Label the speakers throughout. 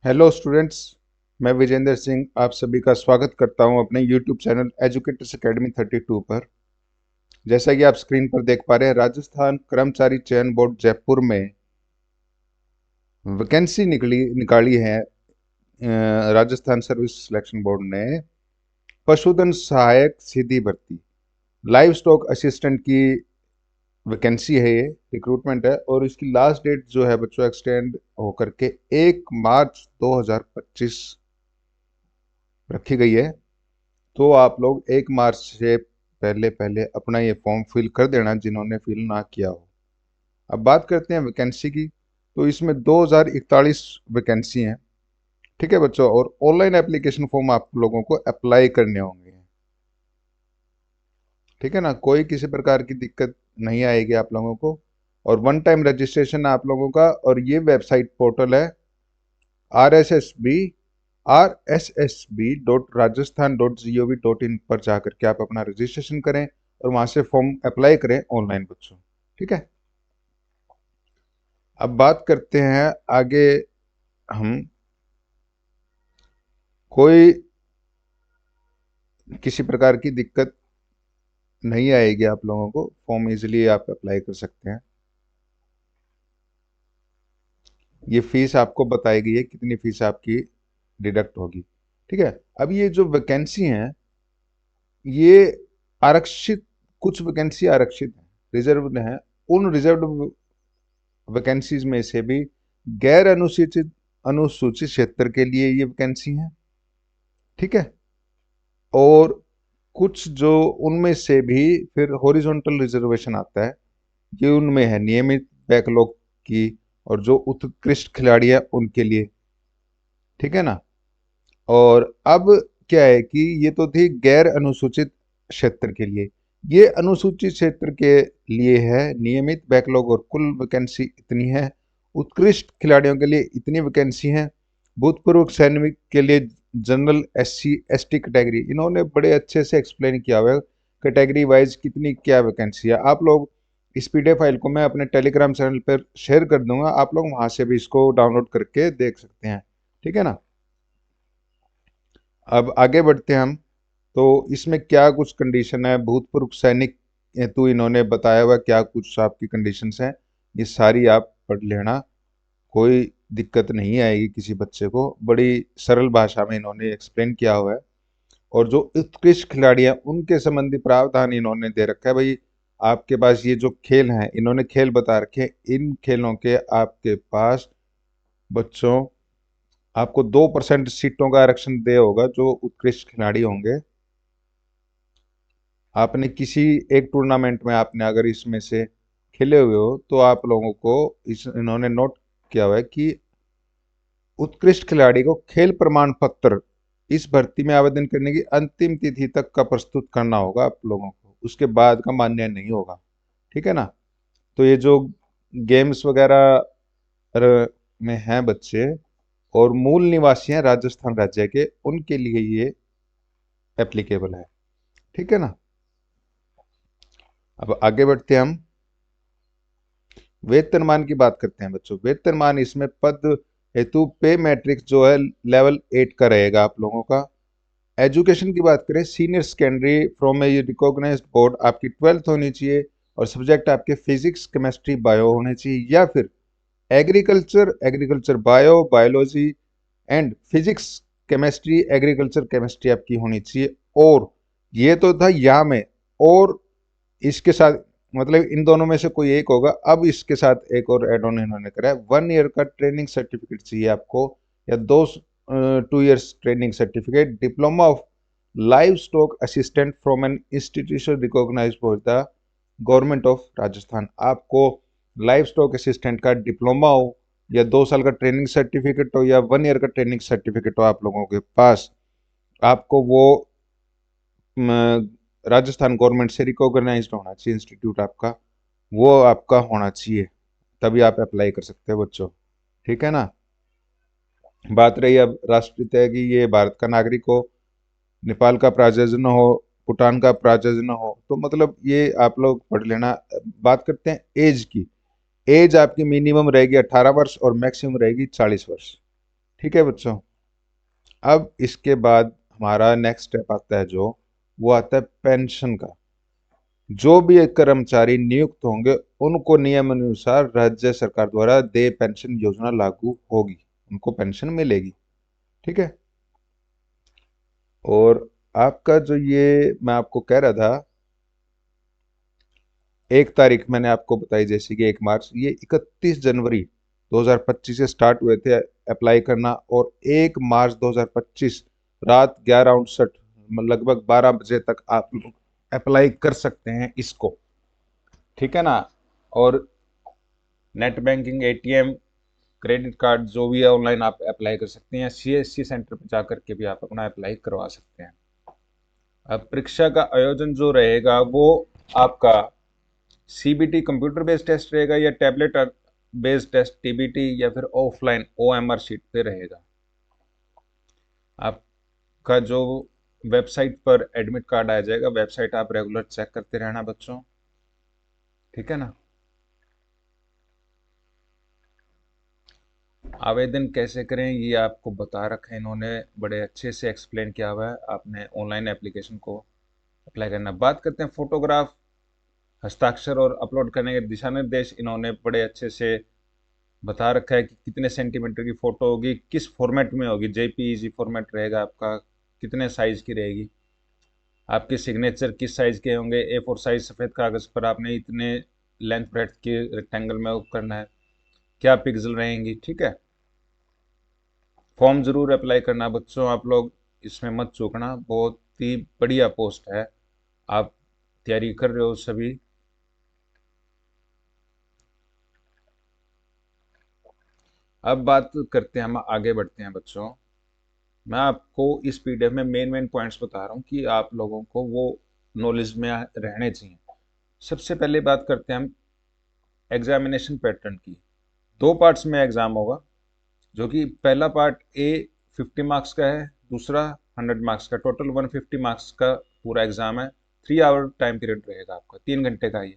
Speaker 1: Hello students. मैं विजेंद्र सिंह आप सभी का स्वागत करता हूं अपने यूट्यूब चैनल एजुकेटर्स एकेडमी 32 पर। जैसा कि आप स्क्रीन पर देख पा रहे हैं, राजस्थान कर्मचारी चयन बोर्ड जयपुर में वैकेंसी निकाली है। राजस्थान सर्विस सिलेक्शन बोर्ड ने पशुधन सहायक सीधी भर्ती लाइव स्टॉक असिस्टेंट की वैकेंसी है। ये रिक्रूटमेंट है और इसकी लास्ट डेट जो है बच्चों एक्सटेंड होकर के 1 मार्च 2025 रखी गई है। तो आप लोग 1 मार्च से पहले पहले अपना ये फॉर्म फिल कर देना जिन्होंने फिल ना किया हो। अब बात करते हैं वैकेंसी की। तो इसमें 2041 वैकेंसी हैं। ठीक है बच्चों, और ऑनलाइन एप्लीकेशन फॉर्म आप लोगों को अप्लाई करने होंगे। ठीक है ना, कोई किसी प्रकार की दिक्कत नहीं आएगी आप लोगों को। और वन टाइम रजिस्ट्रेशन आप लोगों का, और ये वेबसाइट पोर्टल है RSSB.rajasthan.gov.in पर जाकर के आप अपना रजिस्ट्रेशन करें और वहां से फॉर्म अप्लाई करें ऑनलाइन बच्चों। ठीक है, अब बात करते हैं आगे हम। कोई किसी प्रकार की दिक्कत नहीं आएगी आप लोगों को, फॉर्म इजीली आप अप्लाई कर सकते हैं। ये फीस आपको बताई गई है, कितनी फीस आपकी डिडक्ट होगी। ठीक है, अब ये जो वैकेंसी है ये आरक्षित, कुछ वैकेंसी आरक्षित है, रिजर्व है। उन रिजर्व वैकेंसीज में से भी गैर अनुसूचित अनुसूचित क्षेत्र के लिए ये वैकेंसी है। ठीक है, और कुछ जो उनमें से भी फिर हॉरिजॉन्टल रिजर्वेशन आता है, ये उनमें है नियमित बैकलॉग की और जो उत्कृष्ट खिलाड़ी है उनके लिए। ठीक है ना, और अब क्या है कि ये तो थी गैर अनुसूचित क्षेत्र के लिए। ये अनुसूचित क्षेत्र के लिए है नियमित बैकलॉग, और कुल वैकेंसी इतनी है। उत्कृष्ट खिलाड़ियों के लिए इतनी वैकेंसी है। भूतपूर्व सैनिक के लिए जनरल SC ST कैटेगरी, इन्होंने बड़े अच्छे से एक्सप्लेन किया हुआ है कैटेगरी वाइज कितनी क्या वैकेंसी है। आप लोग इस PDF फाइल को मैं अपने टेलीग्राम चैनल पर शेयर कर दूंगा, आप लोग वहां से भी इसको डाउनलोड करके देख सकते हैं। ठीक है ना, अब आगे बढ़ते हैं हम। तो इसमें क्या कुछ कंडीशन है, भूतपूर्व सैनिक हेतु इन्होंने बताया हुआ क्या कुछ आपकी कंडीशंस हैं, ये सारी आप पढ़ लेना। कोई दिक्कत नहीं आएगी किसी बच्चे को, बड़ी सरल भाषा में इन्होंने एक्सप्लेन किया हुआ है। और जो उत्कृष्ट खिलाड़ी हैं उनके संबंधी प्रावधान इन्होंने दे रखा है भाई। आपके पास ये जो खेल हैं, इन्होंने खेल बता रखे हैं, इन खेलों के आपके पास बच्चों आपको 2% सीटों का आरक्षण दे होगा जो उत्कृष्ट खिलाड़ी होंगे। आपने किसी एक टूर्नामेंट में आपने अगर इसमें से खेले हुए हो तो आप लोगों को इस इन्होंने नोट किया हुआ है कि उत्कृष्ट खिलाड़ी को खेल प्रमाण पत्र इस भर्ती में आवेदन करने की अंतिम तिथि तक का प्रस्तुत करना होगा आप लोगों को, उसके बाद का मान्य नहीं होगा। ठीक है ना, तो ये जो गेम्स वगैरह में हैं बच्चे और मूल निवासी हैं राजस्थान राज्य के, उनके लिए ये एप्लीकेबल है। ठीक है ना, अब आगे बढ़ते हैं हम। वेतनमान की बात करते हैं बच्चों। वेतनमान इसमें पद हेतु पे मैट्रिक्स जो है लेवल 8 का रहेगा आप लोगों का। एजुकेशन की बात करें, senior secondary from a recognised board आपकी 12th होनी चाहिए, और सब्जेक्ट आपके फिजिक्स केमिस्ट्री बायो होने चाहिए, या फिर agriculture agriculture bio biology and physics chemistry agriculture chemistry आपकी होनी चाहिए। और ये तो था यहाँ में, और इसके साथ मतलब इन दोनों में से कोई एक होगा। अब इसके साथ एक और एड ऑन इन्होंने करा है, 1 ईयर का ट्रेनिंग सर्टिफिकेट चाहिए आपको, या 2 2 years training certificate, diploma of livestock assistant from an institution recognised by the government of Rajasthan. आपको लाइव स्टॉक असिस्टेंट का डिप्लोमा हो, या 2 साल का ट्रेनिंग सर्टिफिकेट हो, या 1 ईयर का ट्रेनिंग सर्टिफिकेट हो आप लोगों के पास, आपको वो राजस्थान गवर्नमेंट से रिकॉग्नाइज्ड होना चाहिए इंस्टीट्यूट आपका, वो आपका होना चाहिए, तभी आप अप्लाई कर सकते हैं बच्चों। ठीक है ना, बात रही अब राष्ट्रीयता की, ये भारत का नागरिक हो, नेपाल का प्राजन हो, भूटान का प्राजन हो, तो मतलब ये आप लोग पढ़ लेना। बात करते हैं एज की। एज आपकी मिनिमम रहेगी 18 वर्ष और मैक्सिमम रहेगी 40 वर्ष। ठीक है बच्चों। अब इसके बाद हमारा नेक्स्ट स्टेप आता है जो, वो आता है पेंशन का। जो भी एक कर्मचारी नियुक्त होंगे उनको नियमानुसार राज्य सरकार द्वारा देय पेंशन योजना लागू होगी, उनको पेंशन मिलेगी। ठीक है। और आपका जो ये मैं आपको कह रहा था, 1 तारीख मैंने आपको बताई जैसे कि 1 मार्च, ये 31 जनवरी 2025 से स्टार्ट हुए थे अप्लाई करना, और 1 मार्च 2025 रात 11:59 लगभग 12 बजे तक आप लोग अप्लाई कर सकते हैं इसको। ठीक है ना। और net banking, ATM, credit card जो भी है ऑनलाइन आप अप्लाई कर सकते हैं, सीएससी सेंटर पर जा करके भी आप अपना अप्लाई करवा सकते हैं। अब परीक्षा का आयोजन जो रहेगा वो आपका सीबीटी कंप्यूटर बेस्ड टेस्ट रहेगा, या टैबलेट बेस्ड टेस्ट टीबीटी, या फिर ऑफलाइन ओएमआर शीट पे रहेगा। आपका जो वेबसाइट पर एडमिट कार्ड आ जाएगा, वेबसाइट आप रेगुलर चेक करते रहना बच्चों। ठीक है ना। आवेदन कैसे करें ये आपको बता रखा है इन्होंने, बड़े अच्छे से एक्सप्लेन किया हुआ है। आपने ऑनलाइन एप्लीकेशन को अप्लाई करना। बात करते हैं फोटोग्राफ, हस्ताक्षर और अपलोड करने के दिशा निर्देश। इन्होंने बड़े अच्छे से बता रखा है कि कितने सेंटीमीटर की फोटो होगी, किस फॉर्मेट में होगी, जेपीईजी फॉर्मेट रहेगा आपका, कितने साइज की रहेगी, आपके सिग्नेचर किस साइज के होंगे, A4 साइज सफ़ेद कागज़ पर आपने इतने लेंथ ब्रेड्थ के रेक्टेंगल में वो करना है, क्या पिक्सल रहेंगी। ठीक है। फॉर्म जरूर अप्लाई करना बच्चों, आप लोग इसमें मत चूकना, बहुत ही बढ़िया पोस्ट है, आप तैयारी कर रहे हो सभी। अब बात करते हैं, हम आगे बढ़ते हैं बच्चों। मैं आपको इस पीडीएफ में मेन मेन पॉइंट्स बता रहा हूँ कि आप लोगों को वो नॉलेज में रहने चाहिए। सबसे पहले बात करते हैं हम एग्जामिनेशन पैटर्न की। 2 पार्ट्स में एग्जाम होगा, जो कि पहला पार्ट ए 50 मार्क्स का है, दूसरा 100 मार्क्स का, टोटल 150 मार्क्स का पूरा एग्जाम है। 3 आवर टाइम पीरियड रहेगा आपका, 3 घंटे का ये।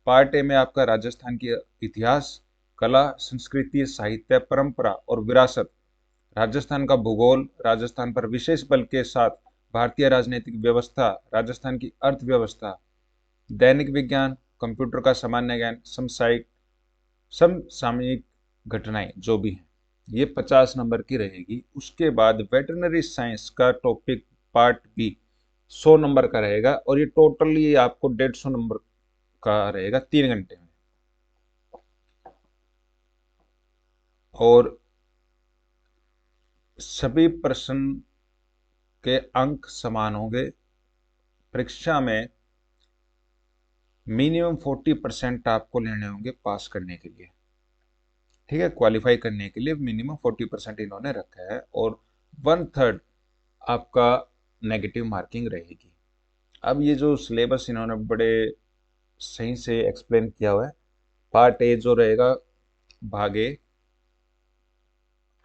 Speaker 1: पार्ट ए में आपका राजस्थान की इतिहास, कला, संस्कृति, साहित्य, परंपरा और विरासत, राजस्थान का भूगोल, राजस्थान पर विशेष बल के साथ भारतीय राजनीतिक व्यवस्था, राजस्थान की अर्थव्यवस्था, दैनिक विज्ञान, कंप्यूटर का सामान्य ज्ञान, समसामयिक घटनाएं जो भी हैं, ये 50 नंबर की रहेगी। उसके बाद वेटरनरी साइंस का टॉपिक पार्ट बी 100 नंबर का रहेगा, और ये टोटली आपको 150 नंबर का रहेगा 3 घंटे में। और सभी प्रश्न के अंक समान होंगे। परीक्षा में मिनिमम 40% आपको लेने होंगे पास करने के लिए। ठीक है, क्वालिफाई करने के लिए मिनिमम 40% इन्होंने रखा है, और 1/3 आपका नेगेटिव मार्किंग रहेगी। अब ये जो सिलेबस इन्होंने बड़े सही से एक्सप्लेन किया हुआ है। पार्ट ए जो रहेगा, भाग ए,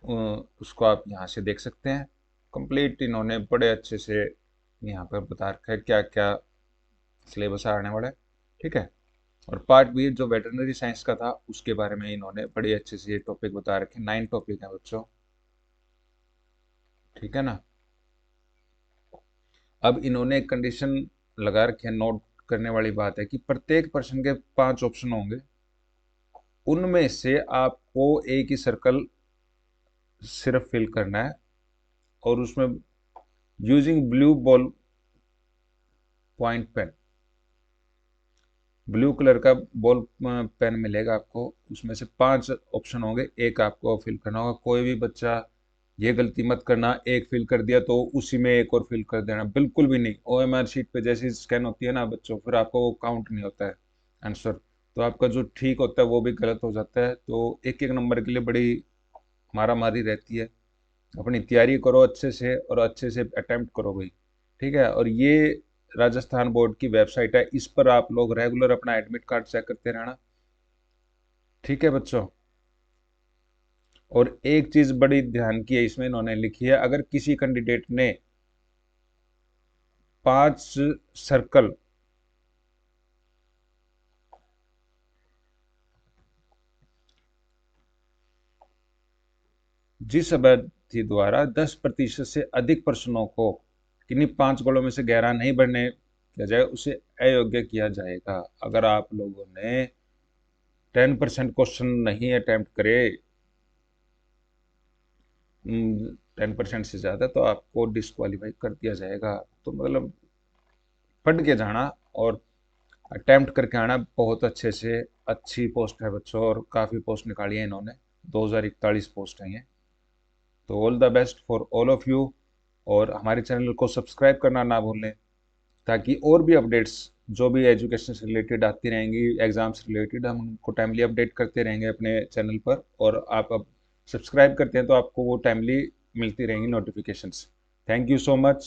Speaker 1: उसको आप यहाँ से देख सकते हैं। कंप्लीट इन्होंने बड़े अच्छे से यहाँ पर बता रखा है क्या क्या सिलेबस आने वाला है। ठीक है। और पार्ट बी जो वेटरनरी साइंस का था, उसके बारे में इन्होंने बड़े अच्छे से ये टॉपिक बता रखे। 9 टॉपिक है बच्चों। ठीक है ना। अब इन्होंने एक कंडीशन लगा रखी है, नोट करने वाली बात है कि प्रत्येक प्रश्न के 5 ऑप्शन होंगे, उनमें से आपको एक ही सर्कल सिर्फ फिल करना है, और उसमें using blue ballpoint pen, blue colour का बॉल पेन मिलेगा आपको, उसमें से 5 ऑप्शन होंगे, एक आपको फिल करना होगा। कोई भी बच्चा ये गलती मत करना, एक फिल कर दिया तो उसी में एक और फिल कर देना, बिल्कुल भी नहीं। ओएमआर शीट पे जैसे स्कैन होती है ना बच्चों, फिर आपको वो काउंट नहीं होता है आंसर, तो आपका जो ठीक होता है वो भी गलत हो जाता है। तो एक एक नंबर के लिए बड़ी मारा मारी रहती है। अपनी तैयारी करो अच्छे से, और अच्छे से अटेम्प्ट करो भाई। ठीक है। और ये राजस्थान बोर्ड की वेबसाइट है, इस पर आप लोग रेगुलर अपना एडमिट कार्ड चेक करते रहना। ठीक है बच्चों। और एक चीज बड़ी ध्यान की है इसमें इन्होंने लिखी है, अगर किसी कैंडिडेट ने 5 सर्कल
Speaker 2: जिस अभ्यर्थी द्वारा 10% से अधिक प्रश्नों को किन्हीं 5 गोलों में से गहरा नहीं बढ़ने किया जाए उसे अयोग्य किया जाएगा। अगर आप लोगों ने 10% क्वेश्चन नहीं अटेम्प्ट करे, 10% से ज़्यादा, तो आपको डिस्क्वालीफाई कर दिया जाएगा। तो मतलब पढ़ के जाना और अटेम्प्ट करके आना बहुत अच्छे से। अच्छी पोस्ट है बच्चों, और काफ़ी पोस्ट निकाली है इन्होंने, 2041 पोस्ट है ये। तो all the best for all of you, और हमारे चैनल को सब्सक्राइब करना ना भूलें, ताकि और भी अपडेट्स जो भी एजुकेशन से रिलेटेड आती रहेंगी, एग्जाम से रिलेटेड, हम उनको टाइमली अपडेट करते रहेंगे अपने चैनल पर। और आप अब सब्सक्राइब करते हैं तो आपको वो टाइमली मिलती रहेंगी notifications. Thank you so much.